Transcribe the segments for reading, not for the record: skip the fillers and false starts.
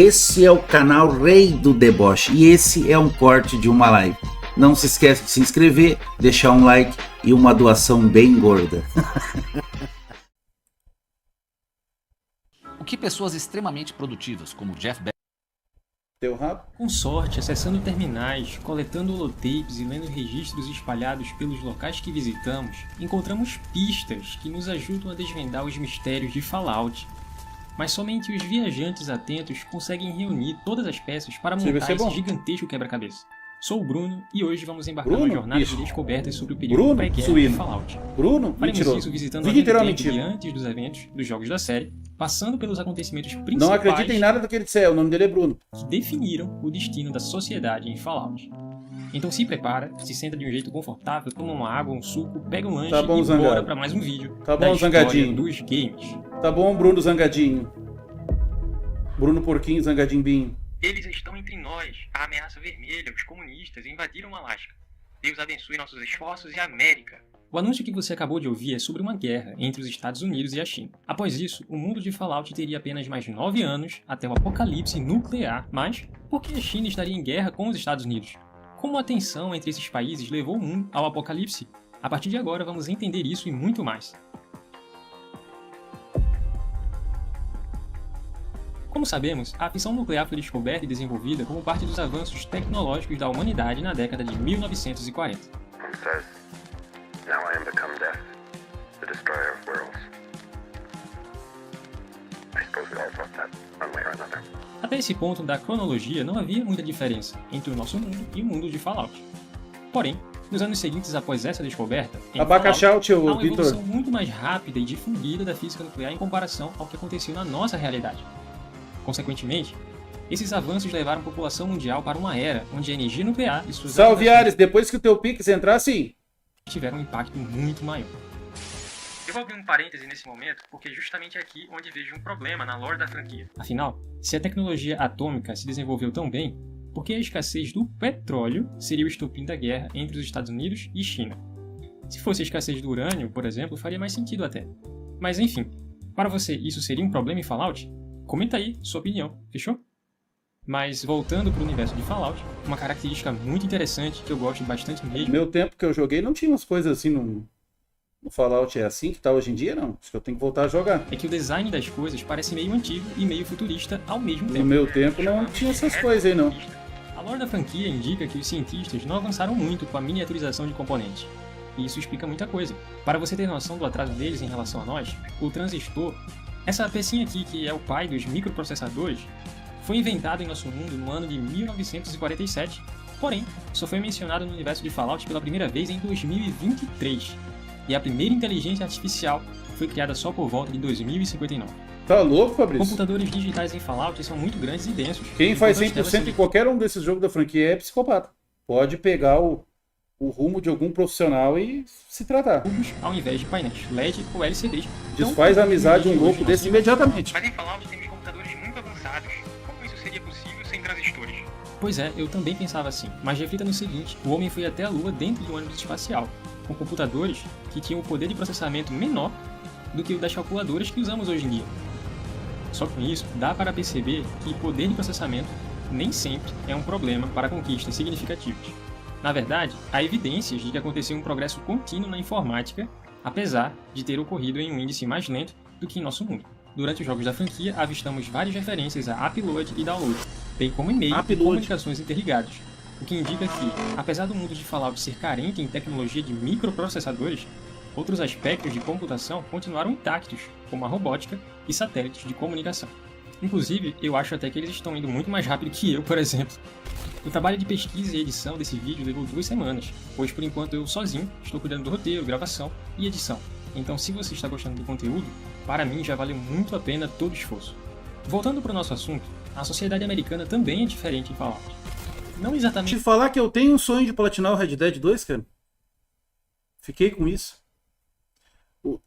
Esse é o canal Rei do Deboche e esse é um corte de uma live. Não se esqueça de se inscrever, deixar um like e uma doação bem gorda. O que pessoas extremamente produtivas, como Jeff Bezos, Teu rabo? Com sorte, acessando terminais, coletando holotapes e lendo registros espalhados pelos locais que visitamos, encontramos pistas que nos ajudam a desvendar os mistérios de Fallout. Mas somente os viajantes atentos conseguem reunir todas as peças para montar esse gigantesco quebra-cabeça. Sou o Bruno e hoje vamos embarcar numa jornada de descobertas sobre o período pré-guerra de Fallout. Faremos isso visitando a Nintendo antes dos eventos dos jogos da série, passando pelos acontecimentos principais. Não acredita em nada do que ele disser, o nome dele é Bruno. Que definiram o destino da sociedade em Fallout. Então se prepara, se senta de um jeito confortável, toma uma água, um suco, pega um lanche e bora pra mais um vídeo da história dos games. Tá bom, Bruno Zangadinho. Bruno Porquinho Zangadinho Binho. Eles estão entre nós. A ameaça vermelha, os comunistas invadiram Alasca. Deus abençoe nossos esforços e a América. O anúncio que você acabou de ouvir é sobre uma guerra entre os Estados Unidos e a China. Após isso, o mundo de Fallout teria apenas mais 9 anos até o apocalipse nuclear. Mas, por que a China estaria em guerra com os Estados Unidos? Como a tensão entre esses países levou o mundo ao apocalipse? A partir de agora vamos entender isso e muito mais. Como sabemos, a fissão nuclear foi descoberta e desenvolvida como parte dos avanços tecnológicos da humanidade na década de 1940. Até esse ponto da cronologia não havia muita diferença entre o nosso mundo e o mundo de Fallout. Porém, nos anos seguintes após essa descoberta, há uma evolução muito mais rápida e difundida da física nuclear em comparação ao que aconteceu na nossa realidade. Consequentemente, esses avanços levaram a população mundial para uma era onde a energia nuclear e suas Salve Ares, depois que o teu Pix entrar, sim, tiveram um impacto muito maior. Eu vou abrir um parêntese nesse momento, porque é justamente aqui onde vejo um problema na lore da franquia. Afinal, se a tecnologia atômica se desenvolveu tão bem, por que a escassez do petróleo seria o estopim da guerra entre os Estados Unidos e China? Se fosse a escassez do urânio, por exemplo, faria mais sentido até. Mas enfim, para você isso seria um problema em Fallout? Comenta aí sua opinião, fechou? Mas voltando para o universo de Fallout, uma característica muito interessante que eu gosto bastante mesmo... No meu tempo que eu joguei não tinha umas coisas assim no Fallout, é assim que tá hoje em dia, não. Acho que eu tenho que voltar a jogar. É que o design das coisas parece meio antigo e meio futurista ao mesmo tempo. No meu tempo não tinha essas coisas aí, não. A lore da franquia indica que os cientistas não avançaram muito com a miniaturização de componentes. E isso explica muita coisa. Para você ter noção do atraso deles em relação a nós, o transistor, essa pecinha aqui que é o pai dos microprocessadores, foi inventado em nosso mundo no ano de 1947, porém, só foi mencionado no universo de Fallout pela primeira vez em 2023. E a primeira inteligência artificial foi criada só por volta de 2059. Tá louco, Fabrício? Computadores digitais em Fallout são muito grandes e densos. Quem faz 100% em qualquer um desses jogos da franquia é psicopata. Pode pegar o rumo de algum profissional e se tratar. Ao invés de painéis LED ou LCDs. Desfaz a amizade um louco desse imediatamente. Mas em Fallout temos computadores muito avançados. Como isso seria possível sem transistores? Pois é, eu também pensava assim. Mas reflita no seguinte, o homem foi até a Lua dentro de um ônibus espacial, com computadores que tinham um poder de processamento menor do que o das calculadoras que usamos hoje em dia. Só com isso, dá para perceber que poder de processamento nem sempre é um problema para conquistas significativas. Na verdade, há evidências de que aconteceu um progresso contínuo na informática, apesar de ter ocorrido em um índice mais lento do que em nosso mundo. Durante os jogos da franquia, avistamos várias referências a upload e download, bem como e-mail e comunicações interligadas, o que indica que, apesar do mundo de Fallout ser carente em tecnologia de microprocessadores, outros aspectos de computação continuaram intactos, como a robótica e satélites de comunicação. Inclusive, eu acho até que eles estão indo muito mais rápido que eu, por exemplo. O trabalho de pesquisa e edição desse vídeo levou 2 semanas, pois por enquanto eu sozinho estou cuidando do roteiro, gravação e edição. Então se você está gostando do conteúdo, para mim já valeu muito a pena todo o esforço. Voltando para o nosso assunto, a sociedade americana também é diferente em Fallout. Não exatamente... Te falar que eu tenho um sonho de platinar o Red Dead 2, cara. Fiquei com isso.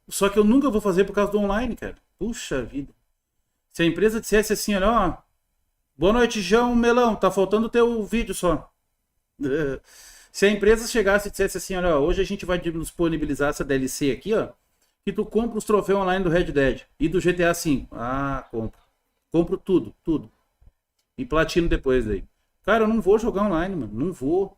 Só que eu nunca vou fazer por causa do online, cara. Puxa vida. Se a empresa dissesse assim, olha, ó, boa noite, João Melão, tá faltando o teu vídeo só. Se a empresa chegasse e dissesse assim, olha, ó, hoje a gente vai disponibilizar essa DLC aqui, ó, que tu compra os troféus online do Red Dead e do GTA V. Ah, compro. Compro tudo, tudo. E platino depois daí. Cara, eu não vou jogar online, mano. Não vou.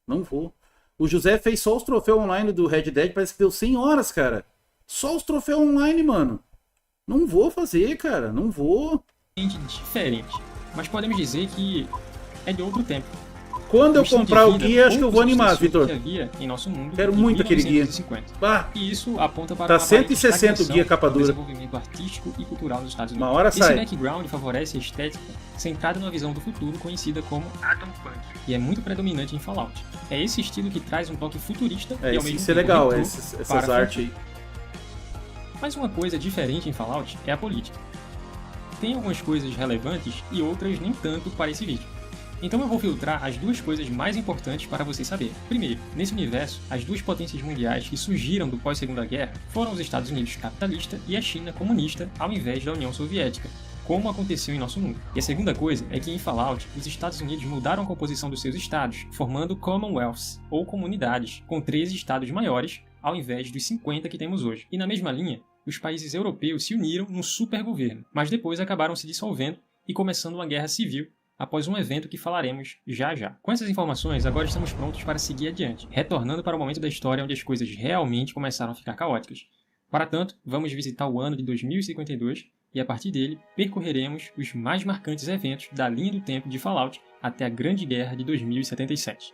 Não vou. O José fez só os troféus online do Red Dead, parece que deu 100 horas, cara. Só os troféus online, mano. Não vou fazer, cara. Não vou. Diferente. Mas podemos dizer que é de outro tempo. Quando eu comprar o guia, acho que eu vou animar, Vitor. Em nosso mundo Quero muito aquele guia. E isso aponta para tá 160 o guia capa dura. Desenvolvimento artístico e cultural dos Estados Unidos. Uma hora sai. Esse background favorece a estética centrada numa visão do futuro conhecida como Atom Punk, e é muito predominante em Fallout. É esse estilo que traz um toque futurista e ao mesmo isso é tempo legal, retrô essas artes aí. Mas uma coisa diferente em Fallout é a política. Tem algumas coisas relevantes e outras nem tanto para esse vídeo. Então eu vou filtrar as duas coisas mais importantes para você saber. Primeiro, nesse universo, as duas potências mundiais que surgiram do pós-Segunda Guerra foram os Estados Unidos capitalista e a China comunista, ao invés da União Soviética, como aconteceu em nosso mundo. E a segunda coisa é que em Fallout, os Estados Unidos mudaram a composição dos seus estados, formando Commonwealths, ou comunidades, com 13 estados maiores, ao invés dos 50 que temos hoje. E na mesma linha, os países europeus se uniram num supergoverno, mas depois acabaram se dissolvendo e começando uma guerra civil, após um evento que falaremos já já. Com essas informações, agora estamos prontos para seguir adiante, retornando para o momento da história onde as coisas realmente começaram a ficar caóticas. Para tanto, vamos visitar o ano de 2052 e a partir dele percorreremos os mais marcantes eventos da linha do tempo de Fallout até a Grande Guerra de 2077.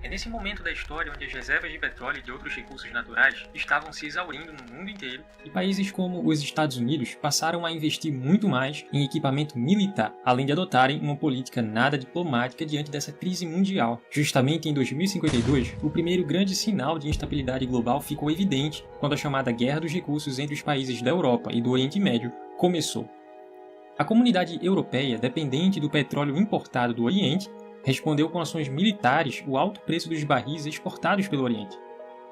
É nesse momento da história onde as reservas de petróleo e de outros recursos naturais estavam se exaurindo no mundo inteiro, e países como os Estados Unidos passaram a investir muito mais em equipamento militar, além de adotarem uma política nada diplomática diante dessa crise mundial. Justamente em 2052, o primeiro grande sinal de instabilidade global ficou evidente quando a chamada Guerra dos Recursos entre os países da Europa e do Oriente Médio começou. A comunidade europeia, dependente do petróleo importado do Oriente, respondeu com ações militares o alto preço dos barris exportados pelo Oriente.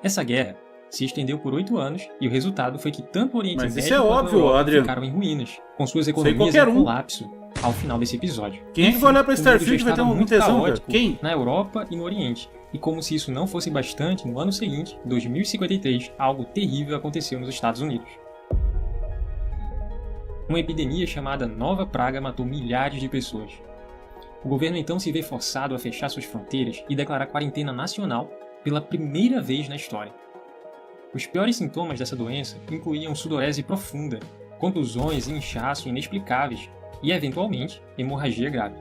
Essa guerra se estendeu por 8 anos e o resultado foi que tanto o Oriente Médio quanto a Europa ficaram em ruínas, com suas economias em colapso ao final desse episódio. Quem é que vai olhar pra Starfield vai ter um tesão, cara? Quem? Na Europa e no Oriente. E como se isso não fosse bastante, no ano seguinte, 2053, algo terrível aconteceu nos Estados Unidos. Uma epidemia chamada Nova Praga matou milhares de pessoas. O governo então se vê forçado a fechar suas fronteiras e declarar quarentena nacional pela primeira vez na história. Os piores sintomas dessa doença incluíam sudorese profunda, contusões e inchaço inexplicáveis e, eventualmente, hemorragia grave.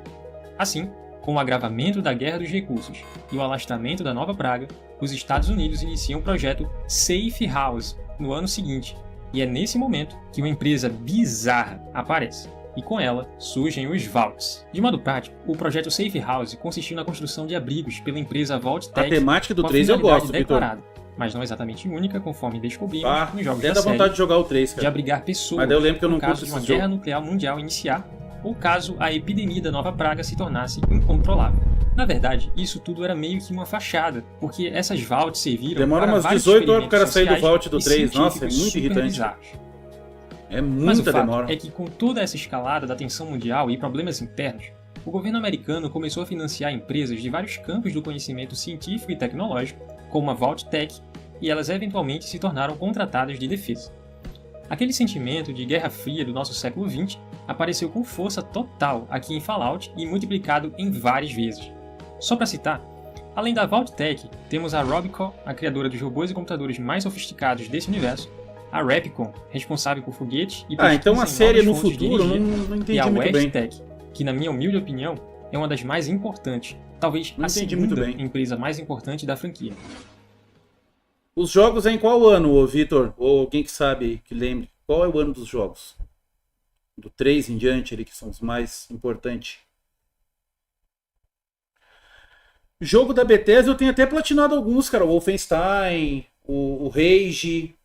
Assim, com o agravamento da Guerra dos Recursos e o alastramento da nova praga, os Estados Unidos iniciam o projeto Safe House no ano seguinte, e é nesse momento que uma empresa bizarra aparece. E com ela surgem os Vaults. De modo prático, o projeto Safe House consistiu na construção de abrigos pela empresa Vault-Tec. A temática do 3 eu gosto, declarada, mas não exatamente única, conforme descobrimos nos jogos da série, vontade de jogar o 3, cara. De abrigar pessoas, mas eu lembro que eu não no caso de uma guerra nuclear mundial iniciar, ou caso a epidemia da nova praga se tornasse incontrolável. Na verdade, isso tudo era meio que uma fachada, porque essas Vaults serviram demora para umas 18 horas pro cara sair do Vault do 3, nossa, é muito irritante. Bizarros. É muita Mas o fato demora. é que com toda essa escalada da tensão mundial e problemas internos, o governo americano começou a financiar empresas de vários campos do conhecimento científico e tecnológico, como a Vault-Tec, e elas eventualmente se tornaram contratadas de defesa. Aquele sentimento de Guerra Fria do nosso século XX apareceu com força total aqui em Fallout e multiplicado em várias vezes. Só para citar, além da Vault-Tec, temos a Robico, a criadora dos robôs e computadores mais sofisticados desse universo, a Repicon, responsável por foguetes e então a série no futuro não entendi e a muito bem. Westech, que na minha humilde opinião é uma das mais importantes, talvez não a entendi muito segunda bem. empresa mais importante da franquia. Os jogos é em qual ano, Vitor? Ou alguém que sabe, que lembre? Qual é o ano dos jogos? Do 3 em diante, ali, que são os mais importantes. Jogo da Bethesda eu tenho até platinado alguns, cara. O Wolfenstein, o Rage...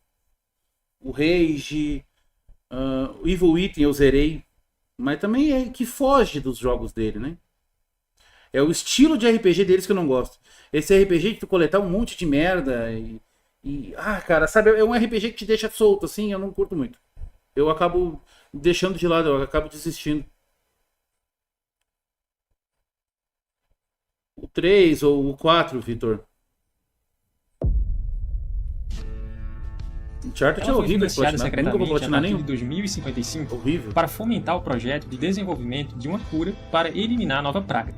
O Rage, o Evil Within eu zerei, mas também é que foge dos jogos dele, né? É o estilo de RPG deles que eu não gosto. Esse RPG que tu coletar um monte de merda cara, sabe, é um RPG que te deixa solto, assim, eu não curto muito. Eu acabo deixando de lado, eu acabo desistindo. O 3 ou o 4, Vitor? Uncharted é Ela foi horrível de financiada platinar. Nunca vou secretamente a platinar partir nenhum. de 2055 Horrível. para fomentar o projeto de desenvolvimento de uma cura para eliminar a nova praga.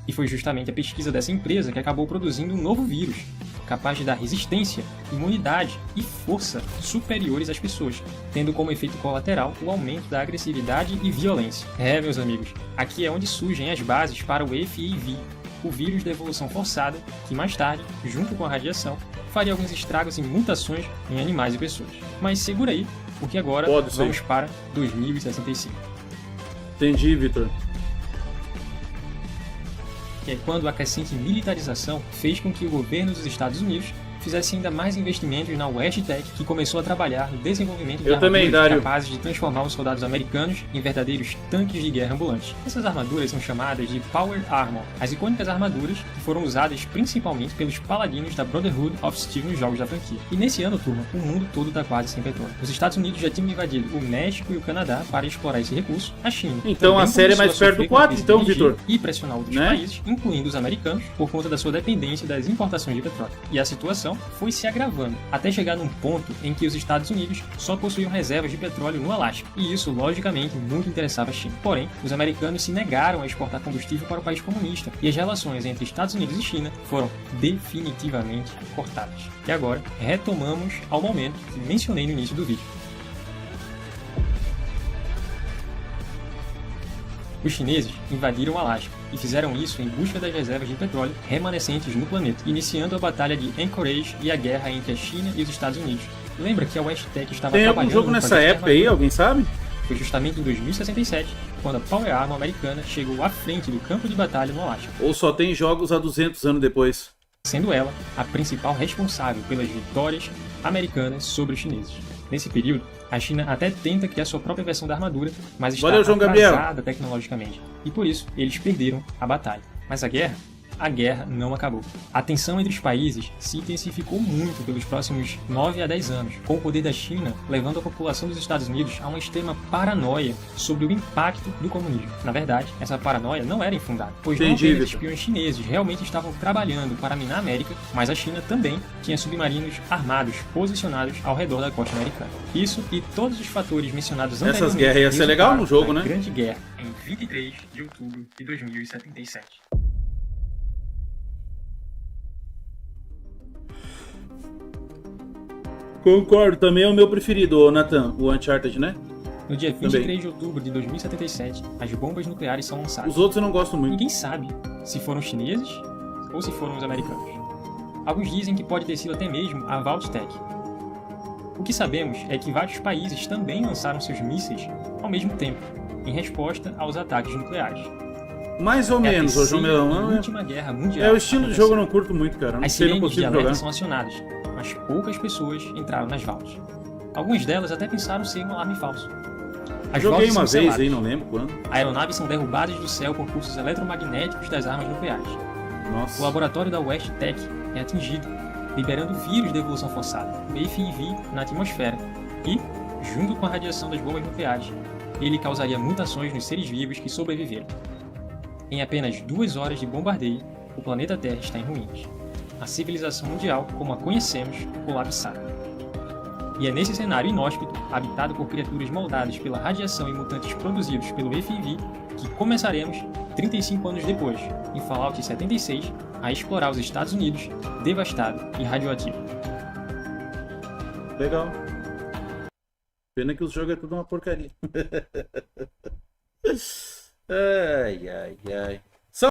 E foi justamente a pesquisa dessa empresa que acabou produzindo um novo vírus, capaz de dar resistência, imunidade e força superiores às pessoas, tendo como efeito colateral o aumento da agressividade e violência. Meus amigos, aqui é onde surgem as bases para o FEV, o vírus da evolução forçada, que mais tarde, junto com a radiação, faria alguns estragos e mutações em animais e pessoas. Mas segura aí, porque agora vamos para 2065. Entendi, Vitor. Que é quando a crescente militarização fez com que o governo dos Estados Unidos fizesse ainda mais investimentos na WestTech, que começou a trabalhar no desenvolvimento de armaduras capazes de transformar os soldados americanos em verdadeiros tanques de guerra ambulantes. Essas armaduras são chamadas de Power Armor, as icônicas armaduras que foram usadas principalmente pelos paladinos da Brotherhood of Steel nos jogos da franquia. E nesse ano, turma, o mundo todo está quase sem petróleo. Os Estados Unidos já tinham invadido o México e o Canadá para explorar esse recurso, a China. Então a série é mais perto do 4, então, Vitor. E pressionar outros países, incluindo os americanos, por conta da sua dependência das importações de petróleo. E a situação foi se agravando, até chegar num ponto em que os Estados Unidos só possuíam reservas de petróleo no Alasca, e isso, logicamente, muito interessava a China. Porém, os americanos se negaram a exportar combustível para o país comunista, e as relações entre Estados Unidos e China foram definitivamente cortadas. E agora, retomamos ao momento que mencionei no início do vídeo. Os chineses invadiram o Alasca e fizeram isso em busca das reservas de petróleo remanescentes no planeta, iniciando a batalha de Anchorage e a guerra entre a China e os Estados Unidos. Lembra que a WestTech estava trabalhando... Tem algum jogo nessa época aí, alguém sabe? Foi justamente em 2067, quando a Power Armor americana chegou à frente do campo de batalha no Alasca. Ou só tem jogos há 200 anos depois? Sendo ela a principal responsável pelas vitórias americanas sobre os chineses. Nesse período, a China até tenta criar sua própria versão da armadura, mas está atrasada tecnologicamente, e por isso eles perderam a batalha. Mas a guerra não acabou. A tensão entre os países se intensificou muito pelos próximos 9 a 10 anos, com o poder da China levando a população dos Estados Unidos a uma extrema paranoia sobre o impacto do comunismo. Na verdade, essa paranoia não era infundada, pois não apenas espiões chineses realmente estavam trabalhando para minar a América, mas a China também tinha submarinos armados posicionados ao redor da costa americana. Isso e todos os fatores mencionados anteriormente. Essas guerras iam ser legal no jogo, né? Grande Guerra, em 23 de outubro de 2077. Concordo, também é o meu preferido, Nathan, o Uncharted, né? No dia 23 de outubro de 2077, as bombas nucleares são lançadas. Os outros eu não gosto muito. Ninguém sabe se foram chineses ou se foram os americanos. Alguns dizem que pode ter sido até mesmo a Vault-Tec. O que sabemos é que vários países também lançaram seus mísseis ao mesmo tempo, em resposta aos ataques nucleares. Mais ou menos, ô João Melão. A última guerra mundial. É o estilo de jogo que eu não curto muito, cara. Não sei, não consigo jogar. São acionadas, mas poucas pessoas entraram nas vaults. Algumas delas até pensaram ser um alarme falso. Joguei uma vez aí, não lembro quando. Aeronaves são derrubadas do céu por pulsos eletromagnéticos das armas nucleares. Nossa. O laboratório da WestTech é atingido, liberando vírus de evolução forçada, o FEV, na atmosfera. E, junto com a radiação das bombas nucleares, ele causaria mutações nos seres vivos que sobreviveram. Em apenas 2 horas de bombardeio, o planeta Terra está em ruínas. A civilização mundial, como a conhecemos, colapsará. E é nesse cenário inóspito, habitado por criaturas moldadas pela radiação e mutantes produzidos pelo FEV, que começaremos, 35 anos depois, em Fallout 76, a explorar os Estados Unidos, devastado e radioativo. Legal. Pena que o jogo é tudo uma porcaria. Ai, ai, ai.